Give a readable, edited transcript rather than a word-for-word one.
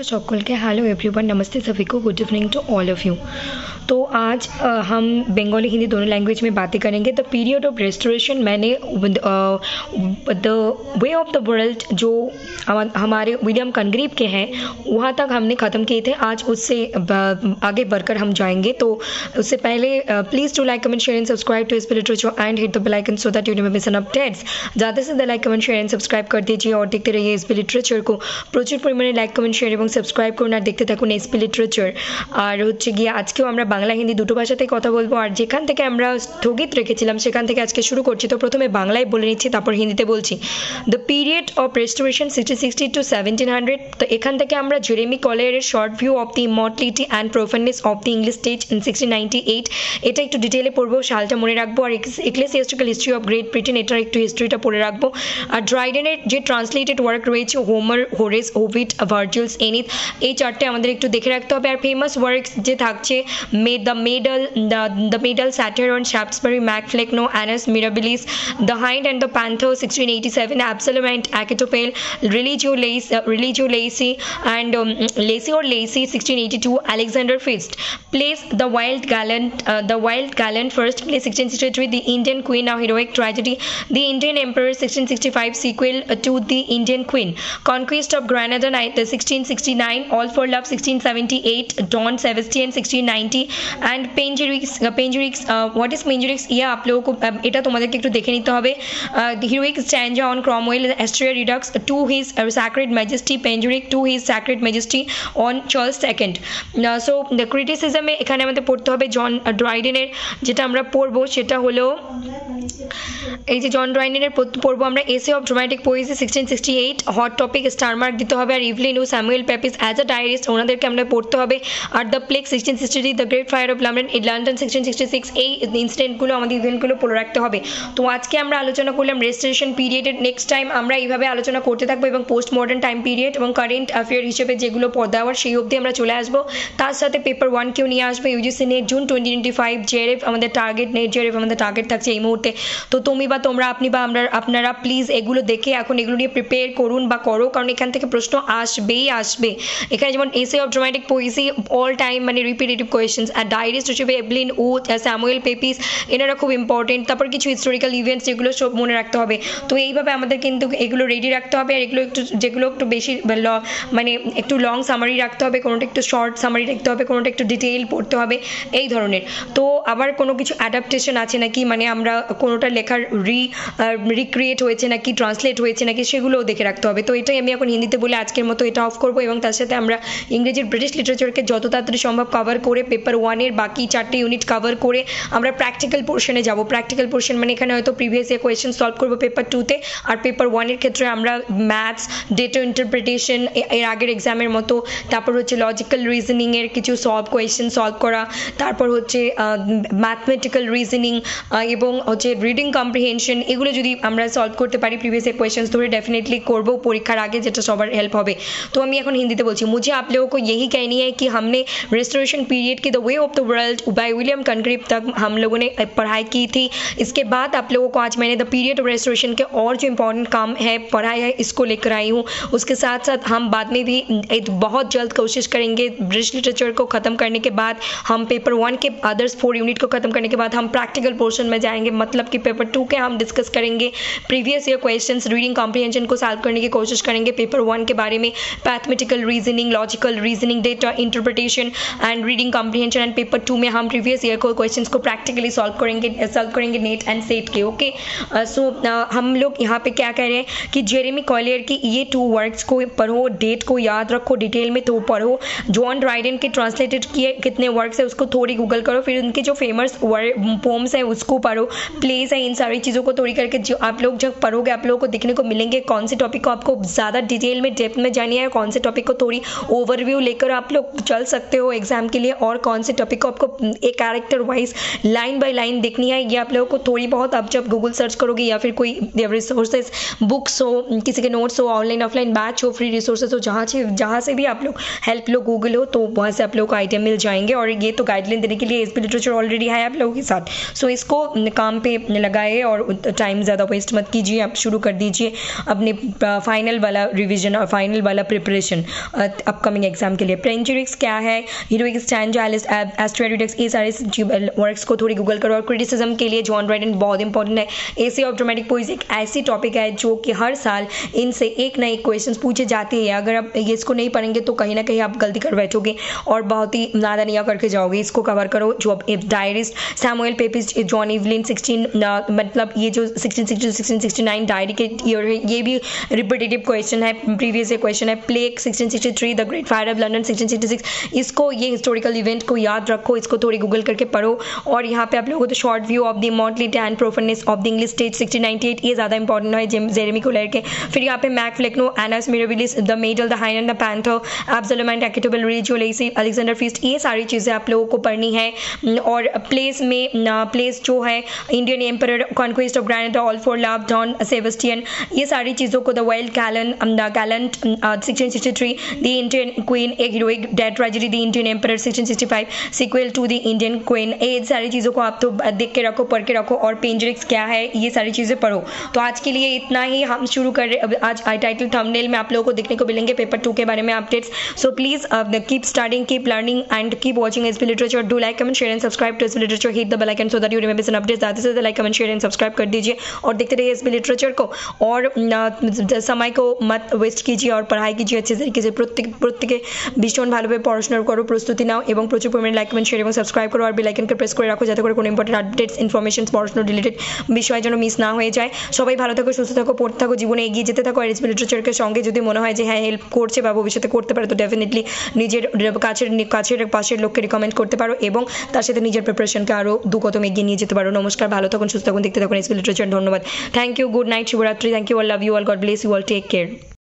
সকল के hello everyone, नमस्ते सभी को, good evening to all of you. तो आज हम बंगाली हिंदी दोनों लैंग्वेज में बातें करेंगे। द पीरियड ऑफ रेस्टोरेशन मैंने the way of the world जो हमारे विलियम कनग्रीव के हैं वहाँ तक हमने ख़त्म किए थे। आज उससे आगे बढ़कर हम जाएंगे। तो उससे पहले please to like comment share and subscribe to SP literature and hit the bell icon so that you never miss an updates. ज़्यादा से ज़्यादा like comment share and subscribe कर दीजिए और देखते रहिए एसपी लिटरेचर को। প্রচুর পরিমাণে লাইক কমেন্ট শেয়ার এবং সাবস্ক্রাইব করুন আর দেখতে থাকুন এসপি লিটারেচার। আর হচ্ছে গিয়ে আজকেও আমরা বাংলা হিন্দি দুটো ভাষাতেই কথা বলবো। আর যেখান থেকে আমরা স্থগিত রেখেছিলাম সেখান থেকে আজকে শুরু করছি। তো প্রথমে বাংলায় বলে নিচ্ছি, তারপর হিন্দিতে বলছি। The period of restoration 1660 to 1700। তো এখান থেকে আমরা জেরেমি কলেয়ারের short view of the immortality and profaneness of the English stage in 1698 এটা একটু ডিটেলে পড়বো, সালটা মনে রাখবো। আর ecclesiastical history of Great Britain এটার একটু হিস্ট্রিটা পড়ে রাখবো। আর ড্রাইডেনের যে ট্রান্সলেটেড ওয়ার্ক রয়েছে Homer, Horace, Ovid, Virgil's, Aeneid, এই চারটে আমাদের একটু দেখে রাখতে হবে। আর ফেমাস ওয়ার্কস যে থাকছে the Medal, satire on Shaftesbury, MacFlecknoe, Annus Mirabilis, the Hind and the Panther 1687, Absalom and Achitophel, Religio Laici and Lacy or Lacy 1682, Alexander Fist plays the wild gallant first play 1663, the Indian Queen, a heroic tragedy, the Indian Emperor 1665, sequel to the Indian Queen, Conquest of Granada 1669, All for Love 1678, Don Sebastian 1690 and Panegyrix। What is Panegyrix? ये आप लोगों को এটা তোমাদেরকে একটু দেখে নিতে হবে। The heroic stanza on Cromwell, Astraea Redux to his sacred majesty, Panegyric to his sacred majesty on Charles II। So the ক্রিটিসিজমে এখানে আমাদের পড়তে হবে জন ড্রাইডেনের। যেটা আমরা পড়বো সেটা হলো এই যে জন ড্রাইডেনের পড়বো আমরা এসে of dramatic poesy 1668, hot topic star mark দিতে হবে। আর ইভলিন ও Samuel Pepys as a diarist ওনাদেরকে আমরা পড়তে হবে। আর the plague 1663, the great fire of London 1666, এই ইনসিডেন্টগুলো আমাদের ইভেন্টগুলো পড়ে রাখতে হবে। তো আজকে আমরা আলোচনা করলাম রেস্টোরেশন পিরিয়ডের। নেক্সট টাইম আমরা এইভাবে আলোচনা করতে থাকবো এবং পোস্ট মডার্ন টাইম পিরিয়ড এবং কারেন্ট অ্যাফেয়ার হিসেবে যেগুলো দেওয়ার সেই অবধি আমরা চলে আসবো। তার সাথে পেপার 1কেও নিয়ে আসবো। ইউজিসি নেট জুন 2025, জেআরএফ আমাদের টার্গেট, নেট জেআরএফ আমাদের টার্গেট থাকছে এই মুহূর্তে। তো তুমি বা তোমরা, আপনি বা আপনারা প্লিজ এগুলো দেখে এখন এগুলো নিয়ে প্রিপেয়ার করুন বা করো, কারণ এখান থেকে প্রশ্ন আসবেই আসবে। এখানে যেমন এসে of dramatic Poaceae all time মানে রিপিটেটিভ কোয়েশ্চেন্স। আর ডায়েরিস্ট হিসেবে এভলিন ও স্যামুয়েল পেপিস এনারা খুব ইম্পর্টেন্ট। তারপর কিছু হিস্টোরিক্যাল ইভেন্টস যেগুলো সব মনে রাখতে হবে। তো এইভাবে আমাদের কিন্তু এগুলো রেডি রাখতে হবে। আর এগুলো যেগুলো একটু বেশি মানে একটু লং সামারি রাখতে হবে, কোনোটা একটু শর্ট সামারি রাখতে হবে, কোনোটা একটু ডিটেইল পড়তে হবে, এই ধরনের। তো আবার কোনো কিছু অ্যাডাপ্টেশন আছে নাকি, মানে আমরা কোনোটা লেখার রিক্রিয়েট হয়েছে নাকি, ট্রান্সলেট হয়েছে নাকি, সেগুলোও দেখে রাখতে হবে। তো এটাই আমি এখন হিন্দিতে বলে আজকের মতো এটা অফ করবো এবং তার সাথে আমরা ইংরেজির ব্রিটিশ লিটারেচারকে যত তাড়াতাড়ি সম্ভব কভার করে পেপার 1-এর বাকি 4টে ইউনিট কভার করে আমরা প্র্যাকটিক্যাল পোর্শনে যাব। প্র্যাকটিক্যাল পোর্শন মানে এখানে হয়তো প্রিভিয়াস ইয়ার কোয়েশ্চেন সলভ করবো পেপার 2-তে। আর পেপার 1-এর ক্ষেত্রে আমরা ম্যাথস, ডেটা ইন্টারপ্রিটেশন এর আগের এক্সামের মতো, তারপর হচ্ছে লজিক্যাল রিজনিংয়ের কিছু কোয়েশ্চেন সলভ করা, তারপর হচ্ছে ম্যাথমেটিক্যাল রিজনিং এবং হচ্ছে রিডিং কম্প্রিহেনশন, এগুলো যদি আমরা সলভ করতে পারি প্রিভিয়াস ইয়ার কোয়েশ্চেন্স ধরে डेफिनेटली করবো परीक्षार आगे, যেটা সবার হেল্প হবে। तो আমি এখন হিন্দিতে বলছি। मुझे आप लोगों को यही कहनी है कि हमने रेस्टोरेशन पीरियड की the way of the world by William Congreve तक हम लोगों ने पढ़ाई की थी। इसके बाद आप लोगों को आज मैंने द पीरियड ऑफ रेस्टोरेशन के और जो इंपॉर्टेंट काम है पढ़ाई है इसको लेकर आई हूँ। उसके साथ साथ हम बाद में भी बहुत जल्द कोशिश करेंगे ब्रिटिश लिटरेचर को ख़त्म करने के बाद, हम पेपर 1 के अदर्स 4 यूनिट को ख़त्म करने के बाद हम प्रैक्टिकल पोर्शन में जाएंगे। मतलब कि पेपर 2 के हम डिस्कस करेंगे previous year questions, reading comprehension को सॉल्व करने की कोशिश करेंगे। पेपर 1 के बारे में mathematical reasoning, logical reasoning, data interpretation and reading comprehension. And paper 2 में हम प्रीवियस ईयर को क्वेश्चंस को प्रैक्टिकली सॉल्व करेंगे नेट एंड सेट के। ओके, सो हम लोग यहाँ पे क्या कह रहे हैं कि जेरेमी कॉलियर की ये 2 वर्क्स को पढ़ो, डेट को याद रखो, डिटेल में तो पढ़ो। जॉन ड्राइडन के ट्रांसलेटेड किए कितने वर्क्स है उसको थोड़ी गूगल करो, फिर उनके जो फेमस पोम्स है उसको पढ़ो, प्लेस है, इन सारी चीज़ों को थोड़ी करके जो आप लोग जब पढ़ोगे आप लोगों को देखने को मिलेंगे कौन से टॉपिक को आपको ज़्यादा डिटेल में डेप्थ में जानी है, कौन से टॉपिक को थोड़ी ओवरव्यू लेकर आप लोग चल सकते हो एग्जाम के लिए, और कौन से टॉपिक को आपको एक character wise line by line देखनी है। ये आप लोगों को थोड़ी बहुत, आप जब गूगल सर्च करोगे या फिर कोई रिसोर्सेज, बुक्स हो, किसी के नोट्स हो, ऑनलाइन ऑफलाइन बैच हो, फ्री रिसोर्सेज हो, जहाँ से भी आप लोग हेल्प लो, गूगल हो, तो वहाँ से आप लोग को आइडिया मिल जाएंगे। और ये तो गाइडलाइन देने के लिए एसपी लिटरेचर ऑलरेडी है आप लोगों के साथ। सो इसको काम पे लगाए और टाइम ज़्यादा वेस्ट मत कीजिए, आप शुरू कर दीजिए अपने फाइनल वाला रिवीजन और फाइनल वाला प्रिपरेशन। अपकमिंग एग्जाम के लिए। पेंचुरिक्स क्या है, हीरोइक स्टैंजा, एस्ट्रोडिक्स, ये सारे वर्क्स को थोड़ी गूगल करो। और क्रिटिसिज्म के लिए जॉन ड्राइडन बहुत इंपॉर्टेंट है। एसे ऑफ ड्रामेटिक पोइज एक ऐसी टॉपिक है जो कि हर साल इनसे एक ना एक क्वेश्चन पूछे जाते हैं। अगर आप ये इसको नहीं पढ़ेंगे तो कहीं ना कहीं आप गलती कर बैठोगे और बहुत ही ज़्यादा नहीं करके जाओगे। इसको कवर करो। जो अब डायरिस्ट सैमुअल पेपिस, जॉन इवलिन, 16 मतलब ये जो 1660-1669 डायरी के ईयर है, ये भी रिपीटेटिव क्वेश्चन है, प्रीवियस क्वेश्चन है। Plague 1663, the great fire of London 1666, इसको ये हिस्टोरिकल इवेंट को याद रखो, इसको थोड़ी गूगल करके पढ़ो। और यहाँ पे आप लोगों को तो short view of the mortality and profaneness of the English state 1698, ये ज़्यादा इंपॉर्टेंट है जेरेमी कोलर के। फिर यहाँ पे MacFlecknoe, Annus Mirabilis, the Medal, the Hind and the Panther, Absalom and Achitophel Religio Laici, Alexander's Feast, ये सारी चीज़ें आप लोगों को पढ़नी है। और प्लेस में प्लेस जो है Indian Emperor, conquest of Granada, all for love, Don Sebastian, ये सारी चीज़ों को, the Wild Gallant 1663, the Indian Queen, एक heroic dead tragedy, the Indian Emperor 1665, sequel to the Indian Queen, ये सारी चीज़ों को आप तो देख के रखो, पढ़ के रखो। और पेंजरिक्स क्या है, ये सारी चीज़ें पढ़ो। तो आज के लिए इतना ही, हम शुरू कर रहे। आज टाइटल थंबनेल में आप लोगों को देखने को मिलेंगे पेपर 2 के बारे में updates. So please keep studying, keep learning and keep watching SB literature. Do like, comment, share and subscribe to SB literature, hit the bell icon so that you remember some updates आते से like, comment, share and subscribe कर दीजिए और देखते रहिए SB literature को। और समय को मत वेस्ट कीजिए और पढ़ाई कीजिए अच्छे तरीके से। প্রত্যেকে ভীষণ ভালোভাবে পড়াশোনা করো, প্রস্তুতি নাও এবং প্রচুর পরিমাণে লাইক, কমেন্ট, শেয়ার এবং সাবস্ক্রাইব করো। আর বেল আইকনকে প্রেস করে রাখো যাতে করে কোনো ইম্পর্টেন্ট আপডেটস, ইনফরমেশন, পড়াশোনা রিলেটেড বিষয় যেন মিস না হয়ে যায়। সবাই ভালো থাকো, সুস্থ থাকো, পড়তে থাকো, জীবনে এগিয়ে যেতে থাকো। আর এসবি লিটারেচারকে সঙ্গে যদি মনে হয় যে হ্যাঁ হেল্প করছে বা ভবিষ্যতে করতে পারে তো ডেফিনেটলি নিজের কাছের পাশের লোককে রিকমেন্ড করতে পারো এবং তার সাথে নিজের প্রিপারেশনকে আরও দু কদম এগিয়ে নিয়ে যেতে পারো। নমস্কার, ভালো থাকুন, সুস্থ থাকুন, দেখতে থাকুন এসবি লিটারেচার। ধন্যবাদ। থ্যাংক ইউ, গুড নাইট, শুভরাত্রি। Thank you all, love you all, God bless you all, take care.